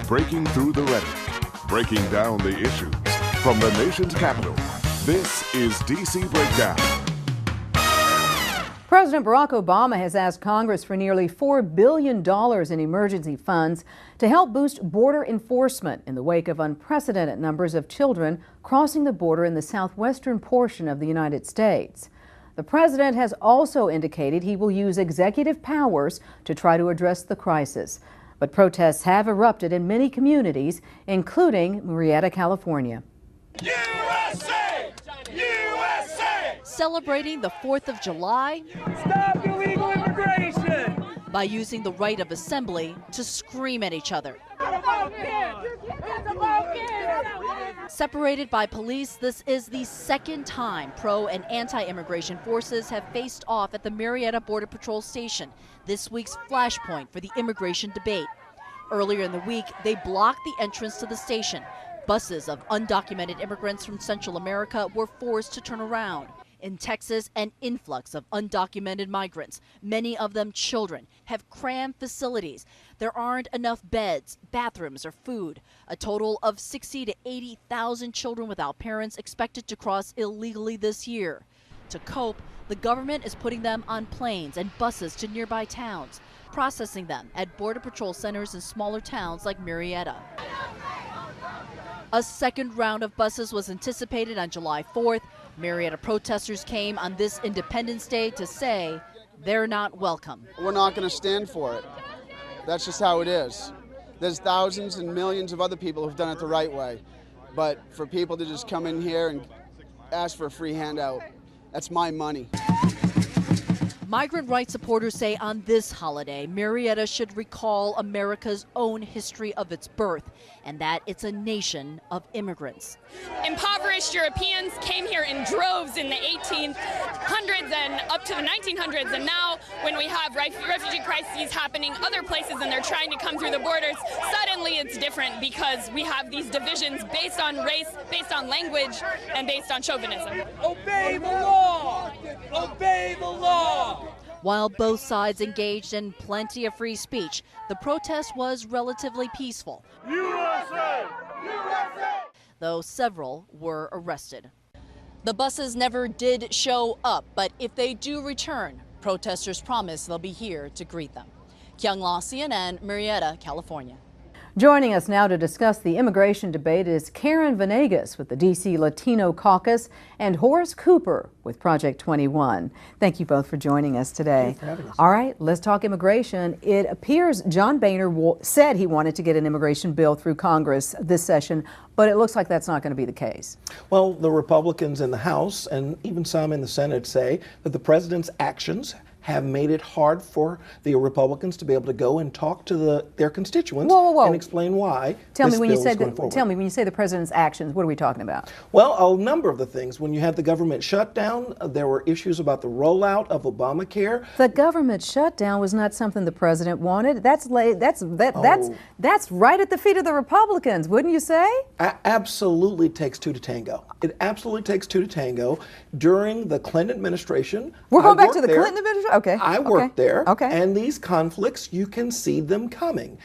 breaking through the rhetoric, breaking down the issues. From the nation's capital, this is DC Breakdown. President Barack Obama has asked Congress for nearly $4 billion in emergency funds to help boost border enforcement in the wake of unprecedented numbers of children crossing the border in the southwestern portion of the United States. The president has also indicated he will use executive powers to try to address the crisis. But protests have erupted in many communities, including Marietta, California. USA! USA! Celebrating the 4th of July. Stop illegal immigration! By using the right of assembly to scream at each other. Separated by police, this is the second time pro and anti-immigration forces have faced off at the Marietta Border Patrol station, this week's flashpoint for the immigration debate. Earlier in the week, they blocked the entrance to the station. Buses of undocumented immigrants from Central America were forced to turn around. In Texas, an influx of undocumented migrants, many of them children, have crammed facilities. There aren't enough beds, bathrooms, or food. A total of 60,000 to 80,000 children without parents expected to cross illegally this year. To cope, the government is putting them on planes and buses to nearby towns, processing them at Border Patrol centers in smaller towns like Marietta. A second round of buses was anticipated on July 4th. Marietta protesters came on this Independence Day to say they're not welcome. We're not going to stand for it. That's just how it is. There's thousands and millions of other people who've done it the right way. But for people to just come in here and ask for a free handout, that's my money. Migrant rights supporters say on this holiday, Marietta should recall America's own history of its birth and that it's a nation of immigrants. Impoverished Europeans came here in droves in the 1800s and up to the 1900s, and now when we have refugee crises happening other places and they're trying to come through the borders, suddenly it's different because we have these divisions based on race, based on language, and based on chauvinism. Obey the law! Obey the law! While both sides engaged in plenty of free speech, the protest was relatively peaceful. USA! USA! Though several were arrested. The buses never did show up, but if they do return, protesters promise they'll be here to greet them. Kyung La, CNN, Marietta, California. Joining us now to discuss the immigration debate is Karen Venegas with the DC Latino Caucus and Horace Cooper with Project 21. Thank you both for joining us today. Thanks for having us. All right, let's talk immigration. It appears John Boehner said he wanted to get an immigration bill through Congress this session, but it looks like that's not going to be the case. Well, the Republicans in the House and even some in the Senate say that the president's actions have made it hard for the Republicans to be able to go and talk to their constituents and explain why Tell this me when bill you say is going forward. Tell me when you say the president's actions, what are we talking about? Well, a number of the things. When you had the government shutdown, there were issues about the rollout of Obamacare. The government shutdown was not something the president wanted. That's right at the feet of the Republicans, wouldn't you say? Absolutely takes two to tango. It absolutely takes two to tango. During the Clinton administration, we're going back to the Clinton administration. Okay. I worked there. Okay. And these conflicts, you can see them coming.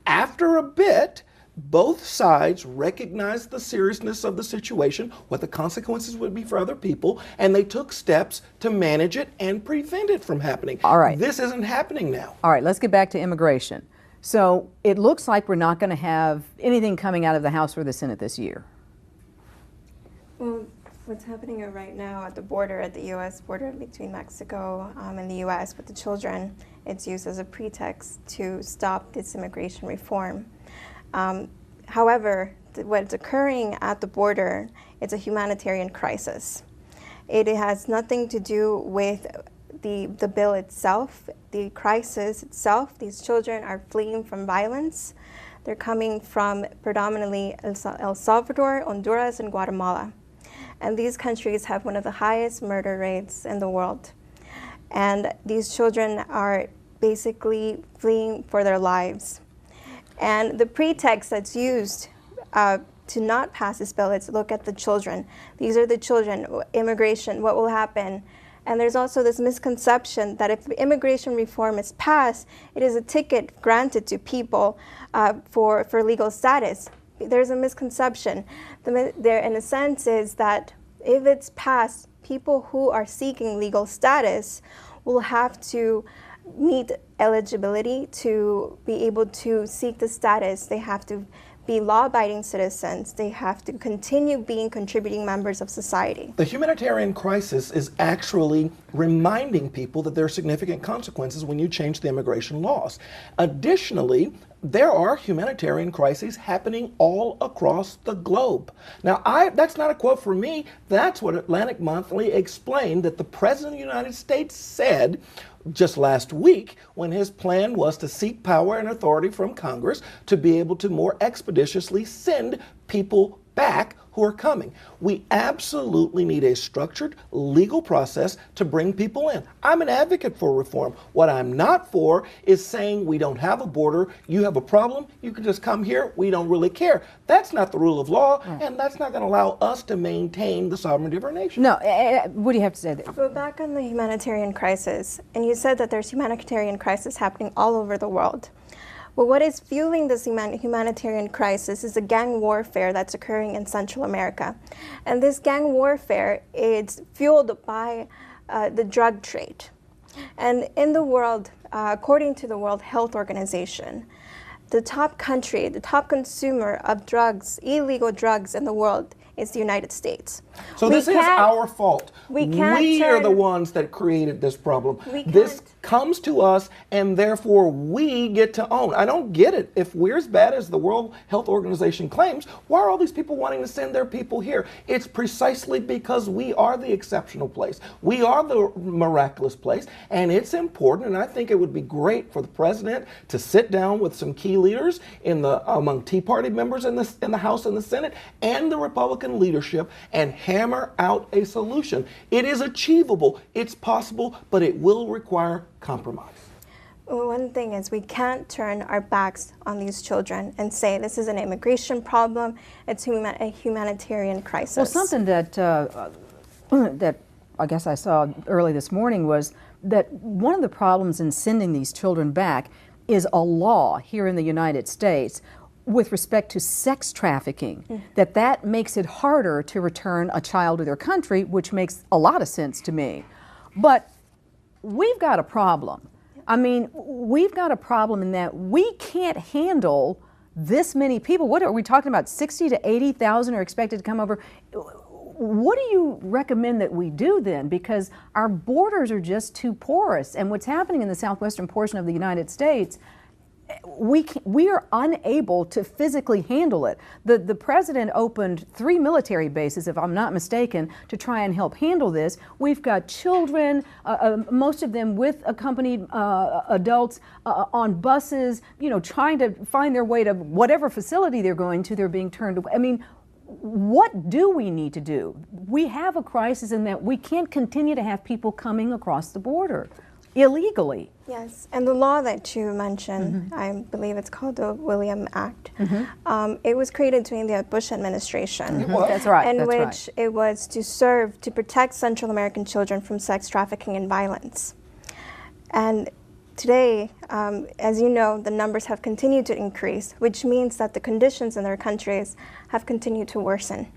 After a bit, both sides recognized the seriousness of the situation, what the consequences would be for other people, and they took steps to manage it and prevent it from happening. All right. This isn't happening now. All right, let's get back to immigration. So it looks like we're not going to have anything coming out of the House or the Senate this year. Well, what's happening right now at the border, at the U.S. border between Mexico and the U.S. with the children, it's used as a pretext to stop this immigration reform. However, what's occurring at the border, it's a humanitarian crisis. It has nothing to do with the bill itself, the crisis itself. These children are fleeing from violence. They're coming from predominantly El Salvador, Honduras, and Guatemala. And these countries have one of the highest murder rates in the world. And these children are basically fleeing for their lives. And the pretext that's used to not pass this bill is look at the children. These are the children, immigration, what will happen? And there's also this misconception that if immigration reform is passed, it is a ticket granted to people for legal status. There's a misconception. There, in a sense, is that if it's passed, people who are seeking legal status will have to meet eligibility to be able to seek the status. They have to be law-abiding citizens. They have to continue being contributing members of society. The humanitarian crisis is actually reminding people that there are significant consequences when you change the immigration laws. Additionally, there are humanitarian crises happening all across the globe. Now, that's not a quote from me. That's what Atlantic Monthly explained that the President of the United States said just last week when his plan was to seek power and authority from Congress to be able to more expeditiously send people back who are coming. We absolutely need a structured legal process to bring people in. I'm an advocate for reform. What I'm not for is saying we don't have a border, you have a problem, you can just come here, we don't really care. That's not the rule of law, and that's not going to allow us to maintain the sovereignty of our nation. No, what do you have to say there? Go back on the humanitarian crisis, and you said that there's humanitarian crisis happening all over the world. Well, what is fueling this humanitarian crisis is the gang warfare that's occurring in Central America. And this gang warfare is fueled by the drug trade. And in the world, according to the World Health Organization, the top country, the top consumer of drugs, illegal drugs in the world is the United States. So this is our fault. We are the ones that created this problem. This comes to us, and therefore we get to own. I don't get it. If we're as bad as the World Health Organization claims, why are all these people wanting to send their people here? It's precisely because we are the exceptional place. We are the miraculous place, and it's important, and I think it would be great for the president to sit down with some key leaders among Tea Party members in the House and the Senate and the Republican leadership and hammer out a solution. It is achievable, it's possible, but it will require compromise. One thing is we can't turn our backs on these children and say this is an immigration problem, it's a humanitarian crisis. Well, something that that I guess I saw early this morning was that one of the problems in sending these children back is a law here in the United States with respect to sex trafficking, that makes it harder to return a child to their country, which makes a lot of sense to me. But we've got a problem. I mean, we've got a problem in that we can't handle this many people. What are we talking about? 60 to 80,000 are expected to come over. What do you recommend that we do then? Because our borders are just too porous, and what's happening in the southwestern portion of the United States, we are unable to physically handle it. The president opened 3 military bases, if I'm not mistaken, to try and help handle this. We've got children, most of them with accompanied adults on buses, you know, trying to find their way to whatever facility they're going to. They're being turned away. I mean, what do we need to do? We have a crisis in that we can't continue to have people coming across the border illegally. Yes, and the law that you mentioned, I believe it's called the William Act. It was created during the Bush administration. That's right. In which it was to protect Central American children from sex trafficking and violence. And today, as you know, the numbers have continued to increase, which means that the conditions in their countries have continued to worsen.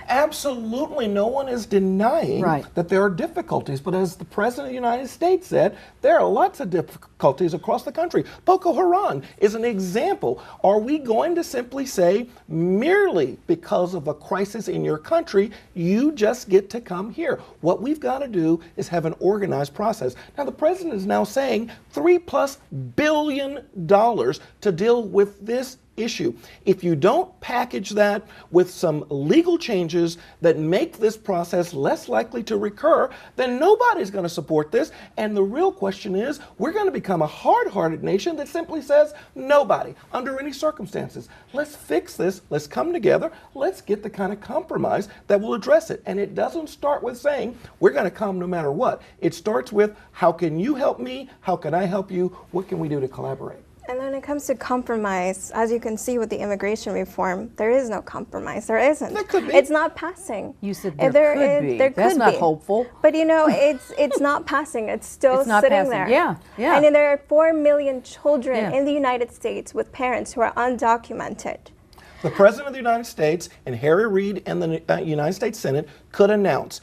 Absolutely, no one is denying that there are difficulties, but as the President of the United States said, there are lots of difficulties across the country. Boko Haram is an example. Are we going to simply say, merely because of a crisis in your country, you just get to come here? What we've got to do is have an organized process. Now, the President is now saying $3+ billion to deal with this issue. If you don't package that with some legal changes that make this process less likely to recur, then nobody's going to support this. And the real question is, we're going to become a hard-hearted nation that simply says, nobody, under any circumstances. Let's fix this. Let's come together. Let's get the kind of compromise that will address it. And it doesn't start with saying, we're going to come no matter what. It starts with, how can you help me? How can I help you? What can we do to collaborate? And when it comes to compromise, as you can see with the immigration reform, there is no compromise. There isn't. There could be. It's not passing. You said there could be. That's not hopeful. But you know, it's not passing. It's still It's not sitting passing. there. Yeah, yeah. And then there are 4 million children Yeah. in the United States with parents who are undocumented. The President of the United States and Harry Reid and the United States Senate could announce,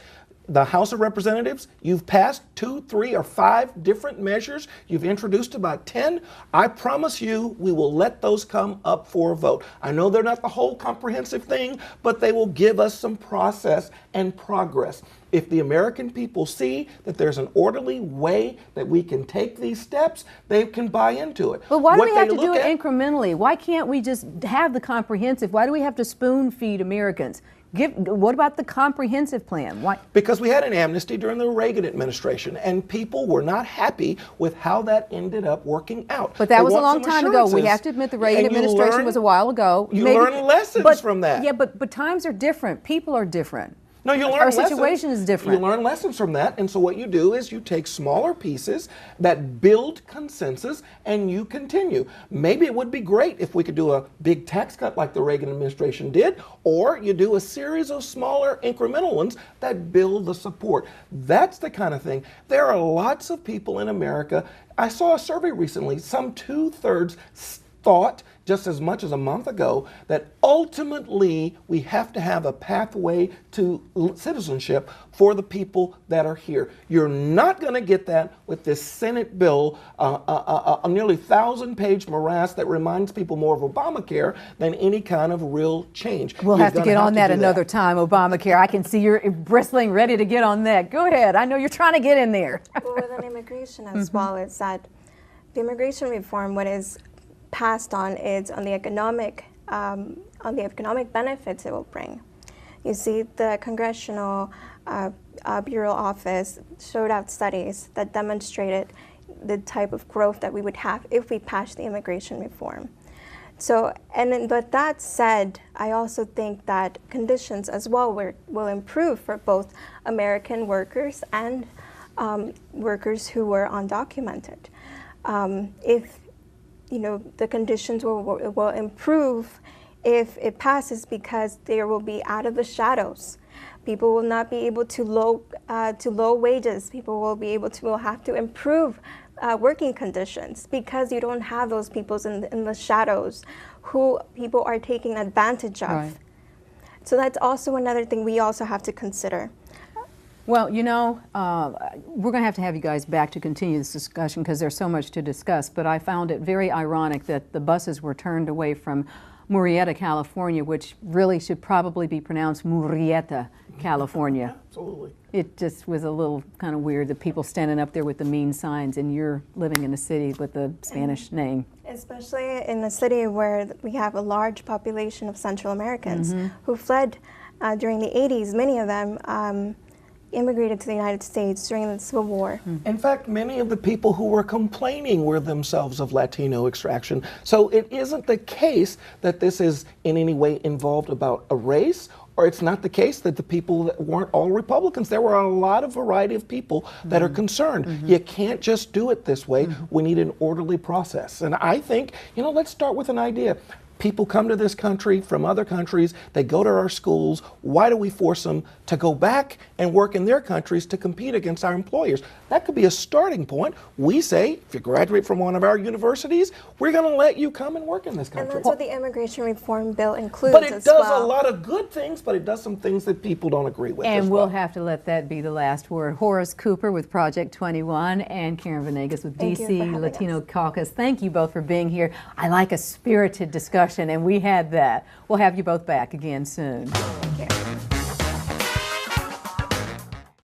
the House of Representatives, you've passed 2, 3, or 5 different measures. You've introduced about 10. I promise you we will let those come up for a vote. I know they're not the whole comprehensive thing, but they will give us some process and progress. If the American people see that there's an orderly way that we can take these steps, they can buy into it. But why do we have to do it incrementally? Why can't we just have the comprehensive? Why do we have to spoon feed Americans? What about the comprehensive plan? Why? Because we had an amnesty during the Reagan administration, and people were not happy with how that ended up working out. But that was a long time ago. We have to admit the Reagan administration was a while ago. You learn lessons from that. Yeah, but times are different. People are different. No, you learn Our lessons. situation is different. You learn lessons from that, and so what you do is you take smaller pieces that build consensus and you continue. Maybe it would be great if we could do a big tax cut like the Reagan administration did, or you do a series of smaller incremental ones that build the support. That's the kind of thing. There are lots of people in America. I saw a survey recently, some 2/3 thought just as much as a month ago that ultimately we have to have a pathway to citizenship for the people that are here. You're not going to get that with this Senate bill, a nearly 1,000-page morass that reminds people more of Obamacare than any kind of real change. We'll have to get on that another time, Obamacare. I can see you're bristling, ready to get on that. Go ahead. I know you're trying to get in there. Well, with an immigration as well, is that the immigration reform, what is passed on is on the economic benefits it will bring. You see, the Congressional Bureau Office showed out studies that demonstrated the type of growth that we would have if we passed the immigration reform. So, but that said, I also think that conditions as well will improve for both American workers and workers who were undocumented. If the conditions will improve if it passes, because there will be out of the shadows. People will not be able to low wages. People will have to improve working conditions, because you don't have those people in the shadows who people are taking advantage of. Right. So that's also another thing we also have to consider. Well, we're going to have you guys back to continue this discussion because there's so much to discuss, but I found it very ironic that the buses were turned away from Murrieta, California, which really should probably be pronounced Murrieta, California. Absolutely. It just was a little kind of weird, the people standing up there with the mean signs and you're living in a city with a Spanish name. Especially in a city where we have a large population of Central Americans who fled during the 80s. Many of them immigrated to the United States during the Civil War. In fact, many of the people who were complaining were themselves of Latino extraction. So it isn't the case that this is in any way involved about a race, or it's not the case that the people that weren't all Republicans. There were a lot of variety of people that are concerned. You can't just do it this way. We need an orderly process. And I think, let's start with an idea. People come to this country from other countries, they go to our schools. Why do we force them to go back and work in their countries to compete against our employers? That could be a starting point. We say, if you graduate from one of our universities, we're going to let you come and work in this country. And that's what the immigration reform bill includes. But it does a lot of good things, but it does some things that people don't agree with. And we'll have to let that be the last word. Horace Cooper with Project 21 and Karen Venegas with DC Latino Caucus. Thank you both for being here. I like a spirited discussion, and we had that. We'll have you both back again soon. Thank you.